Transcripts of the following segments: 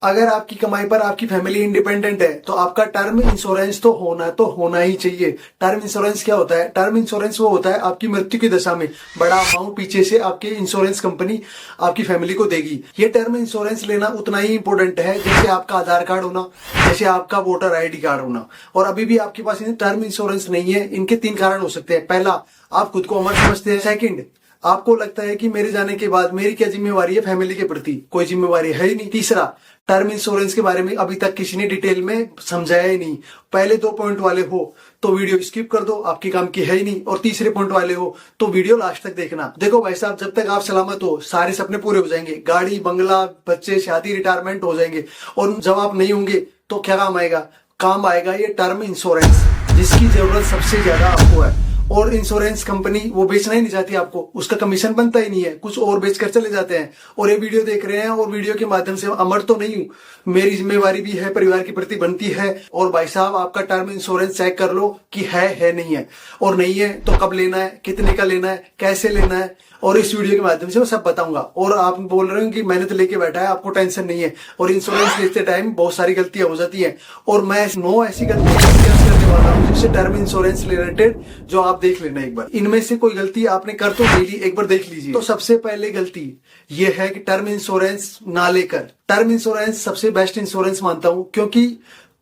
अगर आपकी कमाई पर आपकी फैमिली इंडिपेंडेंट है तो आपका टर्म इंश्योरेंस तो होना ही चाहिए। टर्म इंश्योरेंस क्या होता है? टर्म इंश्योरेंस वो होता है आपकी मृत्यु की दशा में बड़ा अमाउंट पीछे से आपकी इंश्योरेंस कंपनी आपकी फैमिली को देगी। ये टर्म इंश्योरेंस लेना उतना ही इंपॉर्टेंट है जैसे आपका आधार कार्ड होना, जैसे आपका वोटर आईडी कार्ड होना। और अभी भी आपके पास टर्म इंश्योरेंस नहीं है, इनके 3 कारण हो सकते हैं। पहला, आप खुद को अमर समझते हैं। सेकंड, आपको लगता है कि मेरे जाने के बाद मेरी क्या जिम्मेवारी है फैमिली के प्रति, कोई जिम्मेवारी है ही नहीं। तीसरा, टर्म इंश्योरेंस के बारे में अभी तक किसी ने डिटेल में समझाया ही नहीं। पहले 2 पॉइंट वाले हो तो वीडियो स्किप कर दो, आपके काम की है ही नहीं। और तीसरे पॉइंट वाले हो तो वीडियो लास्ट तक देखना। देखो भाई साहब, जब तक आप सलामत हो सारे सपने पूरे हो जाएंगे, गाड़ी बंगला बच्चे शादी रिटायरमेंट हो जाएंगे। और जब आप नहीं होंगे तो क्या काम आएगा? काम आएगा ये टर्म इंश्योरेंस, जिसकी जरूरत सबसे ज्यादा आपको है। और इंश्योरेंस कंपनी वो बेचना ही नहीं चाहती आपको, उसका कमीशन बनता ही नहीं है, कुछ और बेचकर चले जाते हैं। और ये वीडियो देख रहे हैं और वीडियो के माध्यम से अमर तो नहीं हूं, मेरी जिम्मेवारी भी है, परिवार के प्रति बनती है। और भाई साहब, आपका टर्म इंश्योरेंस चेक कर लो कि है नहीं है। और नहीं है तो कब लेना है, कितने का लेना है, कैसे लेना है, और इस वीडियो के माध्यम से मैं सब बताऊंगा। और आप बोल रहे हो कि मैंने तो लेके बैठा है, आपको टेंशन नहीं है। और इंश्योरेंस लेते टाइम बहुत सारी गलतियां हो जाती हैं, और मैं 9 ऐसी गलतियां करने वाला हूं जिससे टर्म इंश्योरेंस रिलेटेड जो आप देख लेना एक बार। इनमें से कोई गलती आपने कर तो नहीं ली, एक बार देख लीजिए। तो सबसे पहले गलती ये है कि टर्म इंश्योरेंस ना लेकर। टर्म इंश्योरेंस सबसे बेस्ट इंश्योरेंस मानता हूं, क्योंकि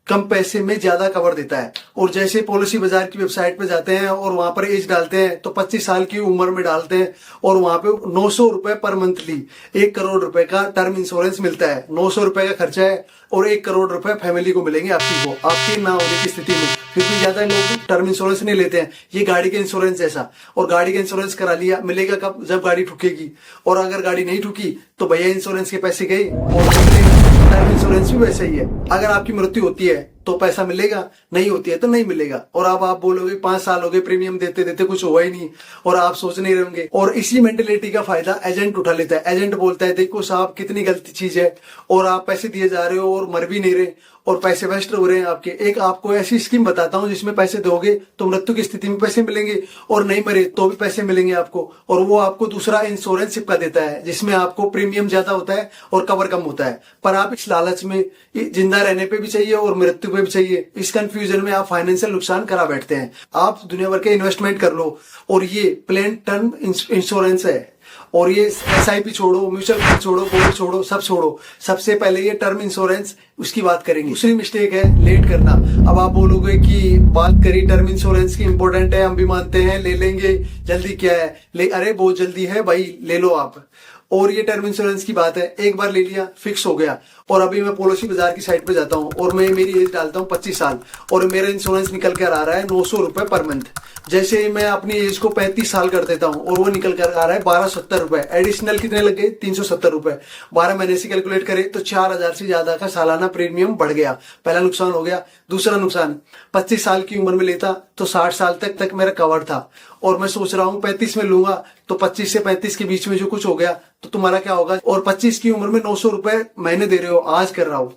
कम पैसे में ज्यादा कवर देता है। और जैसे पॉलिसी बाजार की वेबसाइट पे जाते हैं और वहां पर एज डालते हैं तो 25 साल की उम्र में डालते हैं, और वहां पे 900 रुपए पर मंथली 1 करोड़ रुपए का टर्म इंश्योरेंस मिलता है। 900 रुपए का खर्चा है और 1 करोड़ रुपए फैमिली को मिलेंगे आपकी ना होने की स्थिति में। फिर भी ज्यादा लोग टर्म इंश्योरेंस नहीं लेते हैं। ये गाड़ी के इंश्योरेंस जैसा, और गाड़ी का इंश्योरेंस करा लिया, मिलेगा कब? जब गाड़ी ठुकेगी। और अगर गाड़ी नहीं ठुकी तो भैया इंश्योरेंस के पैसे गए। और टर्म इंश्योरेंस भी वैसे ही है, अगर आपकी मृत्यु होती है तो पैसा मिलेगा, नहीं होती है तो नहीं मिलेगा। और अब आप बोलोगे 5 साल हो गए प्रीमियम देते देते कुछ हुआ ही नहीं, और आप सोच नहीं रहेंगे। और इसी मेंटेलिटी का फायदा एजेंट उठा लेता है। एजेंट बोलता है देखो साहब कितनी गलत चीज है, और आप पैसे दिए जा रहे हो और मर भी नहीं रहे और पैसे वेस्ट हो रहे हैं आपके। एक आपको ऐसी स्कीम बताता हूं जिसमें पैसे दोगे तो मृत्यु की स्थिति में पैसे मिलेंगे, और नहीं मरे तो भी पैसे मिलेंगे आपको। और वो आपको दूसरा इंश्योरेंस चिपका देता है जिसमें आपको प्रीमियम ज्यादा होता है और कवर कम होता है। पर आप इस लालच में जिंदा रहने पे भी चाहिए और मृत्यु पे भी चाहिए, इस कंफ्यूजन में आप फाइनेंशियल नुकसान करा बैठते हैं। आप दुनिया भर के इन्वेस्टमेंट कर लो, और ये प्लेन टर्म इंश्योरेंस है। और ये SIP छोड़ो, म्यूचुअल फंड छोड़ो, गोल्ड छोड़ो, सब छोड़ो। सबसे पहले ये टर्म इंश्योरेंस, उसकी बात करेंगे। दूसरी मिस्टेक है लेट करना। अब आप बोलोगे कि बात करी टर्म इंश्योरेंस की, इंपॉर्टेंट है, हम भी मानते हैं, ले लेंगे, जल्दी क्या है? अरे बहुत जल्दी है भाई, ले लो आप। और ये टर्म इंश्योरेंस की बात है, एक बार ले लिया फिक्स हो गया। और अभी मैं पॉलिसी बाजार की साइट पे जाता हूँ और मैं मेरी एज डालता हूँ 25 साल, और मेरा इंश्योरेंस निकल कर आ रहा है 900 रुपए पर मंथ। जैसे ही मैं अपनी एज को 35 साल कर देता हूँ और वो निकल कर आ रहा है 1270 रुपए। एडिशनल कितने लग गए? 370 रुपए। 12 महीने से कैलकुलेट करें तो 4000 से ज्यादा का सालाना प्रीमियम बढ़ गया। पहला नुकसान हो गया। दूसरा नुकसान, 25 साल की उम्र में लेता तो 60 साल तक मेरा कवर था, और मैं सोच रहा हूँ 35 में लूंगा तो 25 से 35 के बीच में जो कुछ हो गया तो तुम्हारा क्या होगा? और 25 की उम्र में 900 रुपए महीने दे रहे हो, आज कर रहा हूँ,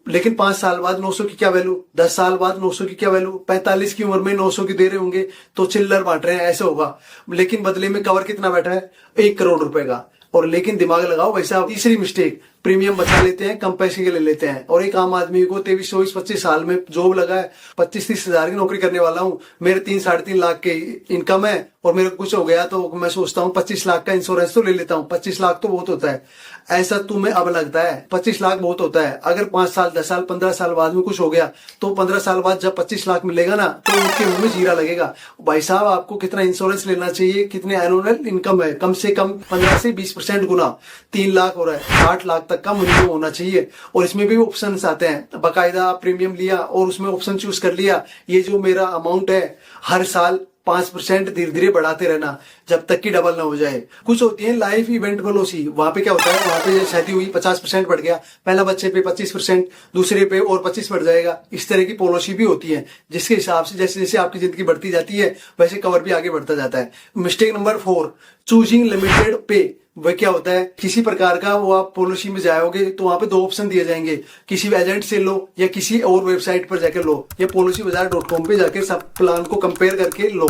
लेकिन 5 साल बाद 900 की क्या वैल्यू, 10 साल बाद 900 की क्या वैल्यू, 45 की उम्र में 900 की दे रहे होंगे तो चिल्लर बांट रहे हैं, ऐसे होगा। लेकिन बदले में कवर कितना बैठा है? 1 करोड़ रुपए का। और लेकिन दिमाग लगाओ वैसा। तीसरी मिस्टेक, प्रीमियम बचा लेते हैं, कम पैसे के ले लेते हैं। और एक आम आदमी को 23-25 साल में जॉब लगा है, 25-30 हजार की नौकरी करने वाला हूँ, मेरे 3-3.5 लाख के इनकम है, और मेरे कुछ हो गया तो मैं सोचता हूँ 25 लाख का इंश्योरेंस तो ले लेता हूँ। 25 लाख तो बहुत होता है, ऐसा तुम्हें अब लगता है? 25 लाख बहुत होता है। अगर 5 साल, 10 साल, 15 साल बाद में कुछ हो गया तो 15 साल बाद जब 25 लाख मिलेगा ना तो उनके मुंह में जीरा लगेगा। भाई साहब, आपको कितना इंश्योरेंस लेना चाहिए? कितने एनुअल इनकम है? कम से कम 15 से 20% गुना 3 लाख हो रहा है, 60 लाख तक का मिनिमम होना चाहिए। और इसमें भी ऑप्शन आते हैं, बाकायदा प्रीमियम लिया और उसमें ऑप्शन चूज कर लिया, ये जो मेरा अमाउंट है हर साल 5% धीरे धीरे बढ़ाते रहना जब तक कि डबल ना हो जाए। कुछ होती है लाइफ इवेंट पॉलिसी, वहां पे क्या होता है, वहां पे शादी हुई 50% बढ़ गया, पहला बच्चे पे 25%, दूसरे पे और 25 बढ़ जाएगा। इस तरह की पॉलिसी भी होती है जिसके हिसाब से जैसे जैसे आपकी जिंदगी बढ़ती जाती है वैसे कवर भी आगे बढ़ता जाता है। मिस्टेक नंबर 4, चूजिंग लिमिटेड पे। वह क्या होता है, किसी प्रकार का वो आप पॉलिसी में जाओगे तो वहां पे 2 ऑप्शन दिए जाएंगे, किसी एजेंट से लो या किसी और वेबसाइट पर जाकर लो, या policybazaar.com पे जाकर सब प्लान को कंपेयर करके लो।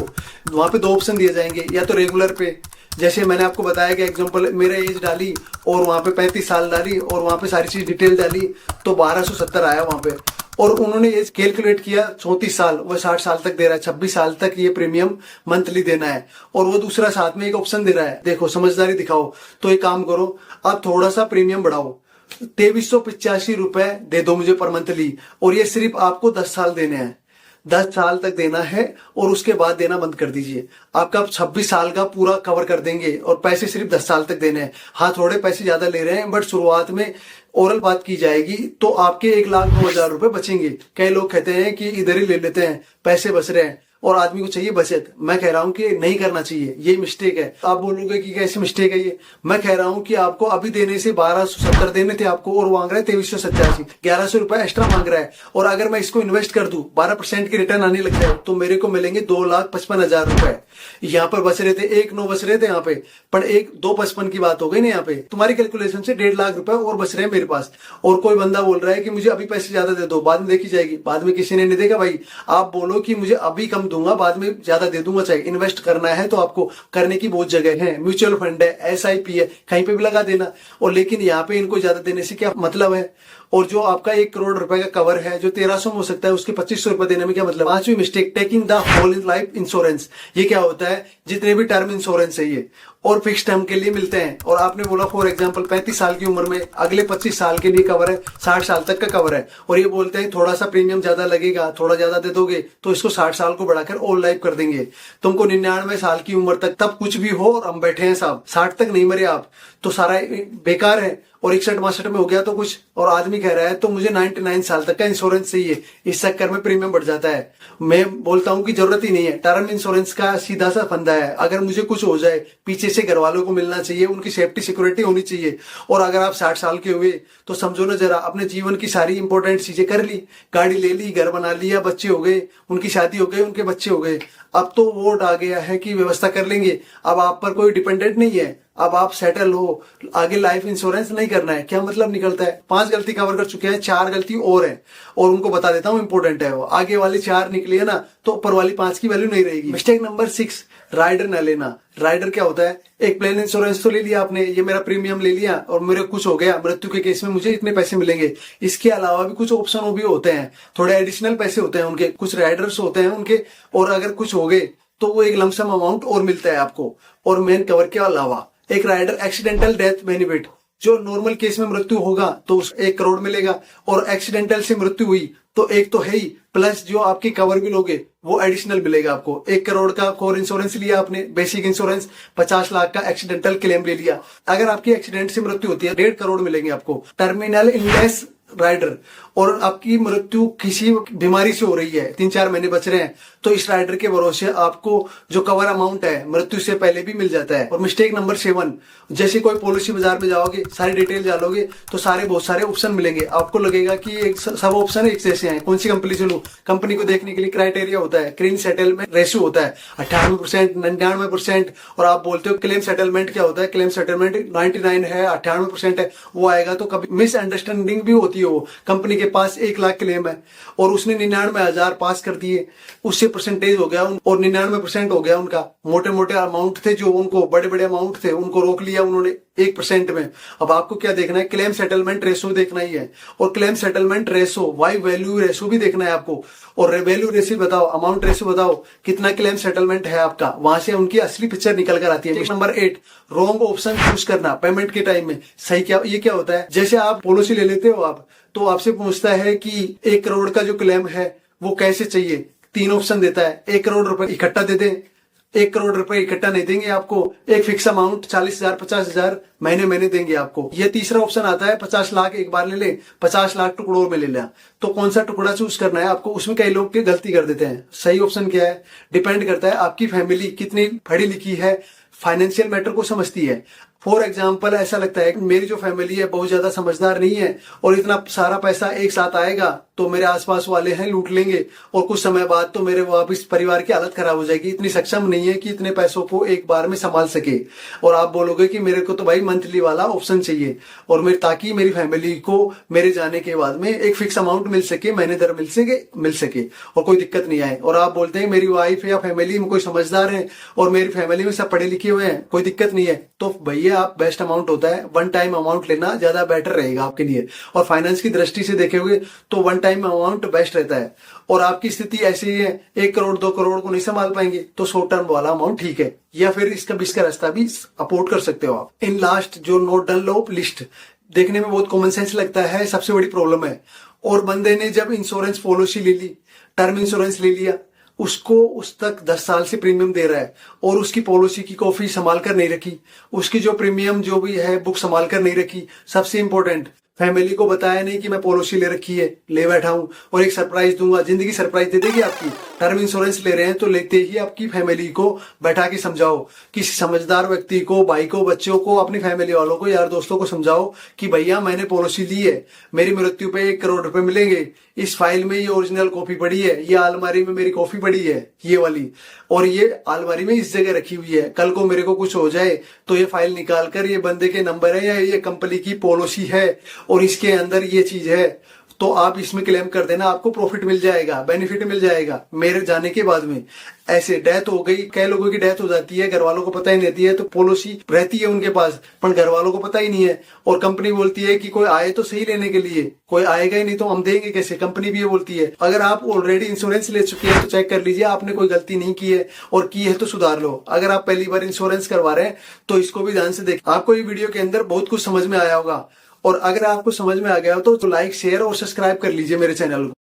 वहां पे 2 ऑप्शन दिए जाएंगे, या तो रेगुलर पे जैसे मैंने आपको बताया कि एग्जांपल मेरा एज डाली और वहां पे 35 साल डाली और वहां पे सारी चीज डिटेल डाली तो 1270 आया वहां पे। और उन्होंने ये कैलकुलेट किया 34 साल, वो 60 साल तक दे रहा है, 26 साल तक ये प्रीमियम मंथली देना है। और वो दूसरा साथ में एक ऑप्शन दे रहा है, देखो समझदारी दिखाओ। तो एक काम करो, आप थोड़ा सा प्रीमियम बढ़ाओ, 2385 रुपए दे दो मुझे पर मंथली, और ये सिर्फ आपको 10 साल देने हैं, 10 साल तक देना है और उसके बाद देना बंद कर दीजिए। आपका 26 साल का पूरा कवर कर देंगे और पैसे सिर्फ 10 साल तक देने हैं। हाँ, थोड़े पैसे ज्यादा ले रहे हैं, बट शुरुआत में ओरल बात की जाएगी तो आपके 1,09,000 रुपए बचेंगे। कई लोग कहते हैं कि इधर ही ले लेते हैं, पैसे बच रहे हैं और आदमी को चाहिए बचत। मैं कह रहा हूं कि नहीं करना चाहिए, ये मिस्टेक है। आप बोलोगे कि कैसे मिस्टेक है ये, मैं कह रहा हूं कि आपको अभी देने से 1270 देने थे आपको और मांग रहा है 2387, 1100 रुपए एक्स्ट्रा मांग रहा है। और अगर मैं इसको इन्वेस्ट कर दूं, 12% की रिटर्न आने लग जाए तो मेरे को मिलेंगे 2,55,000 रुपए। यहाँ पर बच रहे थे 1,9 बच रहे थे यहाँ पे, पर 2,55 की बात हो गई ना यहाँ पे। तुम्हारी कैलकुलेशन से 1.5 लाख रुपए और बच रहे हैं मेरे पास। और कोई बंदा बोल रहा है कि मुझे अभी पैसे ज्यादा दे दो, बाद में देखी जाएगी। बाद में किसी ने नहीं देगा भाई। आप बोलो कि मुझे अभी कम दूंगा, बाद में ज्यादा दे दूंगा। चाहे इन्वेस्ट करना है तो आपको करने की बहुत जगह है, म्यूचुअल फंड है, SIP है, कहीं पे भी लगा देना। और लेकिन यहाँ पे इनको ज्यादा देने से क्या मतलब है। और जो आपका 1 करोड़ रुपए का कवर है जो 1300 में हो सकता है, उसके 2500 रुपए देने में क्या मतलब। 5वीं mistake, taking the whole life insurance. ये क्या होता है, जितने भी टर्म इंश्योरेंस है ये और फिक्स टर्म के लिए मिलते हैं। और आपने बोला फॉर एग्जांपल 35 साल की उम्र में अगले 25 साल के लिए कवर है, 60 साल तक का कवर है। और ये बोलते हैं थोड़ा सा प्रीमियम ज्यादा लगेगा, थोड़ा ज्यादा दे दोगे तो इसको 60 साल को बढ़ाकर ऑल लाइफ कर देंगे। तुमको 99 साल की उम्र तक, तब कुछ भी हो और हम बैठे हैं साहब, 60 तक नहीं मरे आप तो सारा बेकार है। और 61-62 में हो गया तो कुछ, और आदमी कह रहा है तो मुझे 99 साल तक का इंश्योरेंस चाहिए। इस चक्कर में प्रीमियम बढ़ जाता है। मैं बोलता हूं कि जरूरत ही नहीं है। टर्म इंश्योरेंस का सीधा सा फंदा है, अगर मुझे कुछ हो जाए पीछे से घर वालों को मिलना चाहिए, उनकी सेफ्टी सिक्योरिटी होनी चाहिए। और अगर आप 60 साल के हुए तो समझो ना जरा, अपने जीवन की सारी इंपॉर्टेंट चीजें कर ली, गाड़ी ले ली, घर बना लिया, बच्चे हो गए, उनकी शादी हो गई, उनके बच्चे हो गए। अब तो वोट आ गया है कि व्यवस्था कर लेंगे, अब आप पर कोई डिपेंडेंट नहीं है, अब आप सेटल हो, आगे लाइफ इंश्योरेंस नहीं करना है। क्या मतलब निकलता है, 5 गलती कवर कर चुके हैं, 4 गलती और है। और उनको बता देता हूं इंपॉर्टेंट है वो, आगे वाली 4 निकली है ना तो ऊपर वाली 5 की वैल्यू नहीं रहेगी। मिस्टेक नंबर 6, राइडर न लेना। राइडर क्या होता है, एक प्लेन इंश्योरेंस तो ले लिया आपने, ये मेरा प्रीमियम ले लिया और मेरे कुछ हो गया, मृत्यु के केस में मुझे इतने पैसे मिलेंगे। इसके अलावा भी कुछ ऑप्शन भी होते हैं, थोड़े एडिशनल पैसे होते हैं उनके, कुछ राइडर्स होते हैं उनके। और अगर कुछ हो गए तो वो एक लमसम अमाउंट और मिलता है आपको। और मेन कवर के अलावा एक राइडर एक्सीडेंटल डेथ बेनिफिट, जो नॉर्मल केस में मृत्यु होगा तो 1 करोड़ मिलेगा, और एक्सीडेंटल से मृत्यु हुई तो एक तो है ही, प्लस जो आपकी कवर भी लोगे वो एडिशनल मिलेगा आपको। 1 करोड़ का कोर इंश्योरेंस लिया आपने, बेसिक इंश्योरेंस, 50 लाख का एक्सीडेंटल क्लेम ले लिया। अगर आपकी एक्सीडेंट से मृत्यु होती है 1.5 करोड़ मिलेंगे आपको। टर्मिनल इलनेस राइडर, और आपकी मृत्यु किसी बीमारी से हो रही है, 3-4 महीने बच रहे हैं, तो इस राइडर के भरोसे आपको जो कवर अमाउंट है मृत्यु से पहले भी मिल जाता है। और मिस्टेक नंबर 7, जैसे कोई पॉलिसी बाजार में जाओगे, सारी डिटेल डालोगे तो बहुत सारे ऑप्शन मिलेंगे। आपको लगेगा कि एक सब ऑप्शन एक जैसे हैं, कौन सी कंपनी से लूं। कंपनी को देखने के लिए क्राइटेरिया होता है, क्लीन सेटलमेंट रेशियो होता है 98%, 99%। और आप बोलते हो क्लेम सेटलमेंट क्या होता है, क्लेम सेटलमेंट 99 है, 98% है, वो आएगा तो कभी मिसअंडरस्टैंडिंग भी होती है। वो कंपनी के पास 1 लाख क्लेम है और उसने 99,000 पास कर दिए, उससे परसेंटेज हो गया और 99% हो गया उनका। मोटे मोटे अमाउंट थे जो उनको, बड़े बड़े अमाउंट थे, उनको रोक लिया उन्होंने 1% में। अब आपको क्या देखना है, क्लेम सेटलमेंट रेशो देखना ही है। और claim settlement ratio, Y value ratio भी देखना है आपको। और वैल्यू रेशो बताओ, अमाउंट रेशो बताओ, कितना क्लेम सेटलमेंट है आपका, वहां से उनकी असली पिक्चर निकल कर आती है। नंबर 8, रॉन्ग ऑप्शन चूज करना पेमेंट के टाइम में। सही क्या, ये क्या होता है, जैसे आप पॉलिसी ले लेते हो आप, तो आपसे पूछता है कि 1 करोड़ का जो क्लेम है वो कैसे चाहिए। 3 ऑप्शन देता है, 1 करोड़ रुपए इकट्ठा दे दें, 1 करोड़ रुपए इकट्ठा नहीं देंगे आपको, एक फिक्स अमाउंट 40,000 50,000 महीने महीने देंगे आपको। ये तीसरा ऑप्शन आता है 50 लाख एक बार ले ले, 50 लाख टुकड़ों में ले लिया। तो कौन सा टुकड़ा चूज करना है आपको, उसमें कई लोग की गलती कर देते हैं। सही ऑप्शन क्या है, डिपेंड करता है आपकी फैमिली कितनी पढ़ी लिखी है, फाइनेंशियल मैटर को समझती है। फॉर एग्जाम्पल ऐसा लगता है कि मेरी जो फैमिली है बहुत ज्यादा समझदार नहीं है और इतना सारा पैसा एक साथ आएगा तो मेरे आसपास वाले हैं लूट लेंगे और कुछ समय बाद तो मेरे वापिस परिवार की हालत खराब हो जाएगी। इतनी सक्षम नहीं है कि इतने पैसों को एक बार में संभाल सके। और आप बोलोगे कि मेरे को तो भाई मंथली वाला ऑप्शन चाहिए और मेरे ताकि मेरी फैमिली को मेरे जाने के बाद में एक फिक्स अमाउंट मिल सके, महीने दर मिल सके और कोई दिक्कत नहीं आए। और आप बोलते हैं मेरी वाइफ या फैमिली में कोई समझदार है और मेरी फैमिली में सब पढ़े लिखे हुए हैं, कोई दिक्कत नहीं है, तो भैया आप बेस्ट अमाउंट होता है वन टाइम अमाउंट लेना ज्यादा बेटर रहेगा आपके लिए। और फाइनेंस की दृष्टि से देखे हुए तो वन टाइम अमाउंट बेस्ट रहता है। और आपकी स्थिति ऐसी ही है 1 करोड़ 2 करोड़ को नहीं संभाल पाएंगे तो शॉर्ट टर्म वाला अमाउंट ठीक है, या फिर इसका इसका रास्ता भी अफोर्ड कर सकते हो आप। इन लास्ट जो नो डनलोप लिस्ट देखने में बहुत कॉमन सेंस लगता है, सबसे बड़ी प्रॉब्लम है। और बंदे ने जब इंश्योरेंस पॉलिसी ले ली, टर्म इंश्योरेंस ले लिया, उसको उस तक 10 साल से प्रीमियम दे रहा है और उसकी पॉलिसी की कॉपी संभाल कर नहीं रखी, उसकी जो प्रीमियम जो भी है बुक संभाल कर नहीं रखी। सबसे इंपॉर्टेंट, फैमिली को बताया नहीं कि मैं पॉलिसी ले रखी है, ले बैठा हूं और एक सरप्राइज दूंगा। जिंदगी सरप्राइज दे देगी आपकी। टर्म इंश्योरेंस ले रहे हैं तो लेते ही आपकी फैमिली को बैठा के समझाओ, किसी समझदार व्यक्ति को, भाई को, बच्चों को, अपनी फैमिली वालों को, यार दोस्तों को समझाओ कि भैया मैंने पॉलिसी ली है, मेरी मृत्यु पे 1 करोड़ रुपए मिलेंगे, इस फाइल में ये ओरिजिनल कॉपी पड़ी है, ये अलमारी में मेरी कॉपी पड़ी है ये वाली, और ये अलमारी में इस जगह रखी हुई है, कल को मेरे को कुछ हो जाए तो ये फाइल निकाल कर ये बंदे के नंबर है या ये कंपनी की पॉलिसी है और इसके अंदर ये चीज है, तो आप इसमें क्लेम कर देना, आपको प्रॉफिट मिल जाएगा, बेनिफिट मिल जाएगा मेरे जाने के बाद में। ऐसे डेथ हो गई, कई लोगों की डेथ हो जाती है, घर वालों को पता ही नहीं रहती है, तो पॉलिसी रहती है उनके पास पर घर वालों को पता ही नहीं है। और कंपनी बोलती है कि कोई आए तो सही लेने के लिए, कोई आएगा ही नहीं तो हम देंगे कैसे, कंपनी भी ये बोलती है। अगर आप ऑलरेडी इंश्योरेंस ले चुके हैं तो चेक कर लीजिए आपने कोई गलती नहीं की है, और की है तो सुधार लो। अगर आप पहली बार इंश्योरेंस करवा रहे हैं तो इसको भी ध्यान से देख। आपको ये वीडियो के अंदर बहुत कुछ समझ में आया होगा, और अगर आपको समझ में आ गया हो तो लाइक, शेयर और सब्सक्राइब कर लीजिए मेरे चैनल को।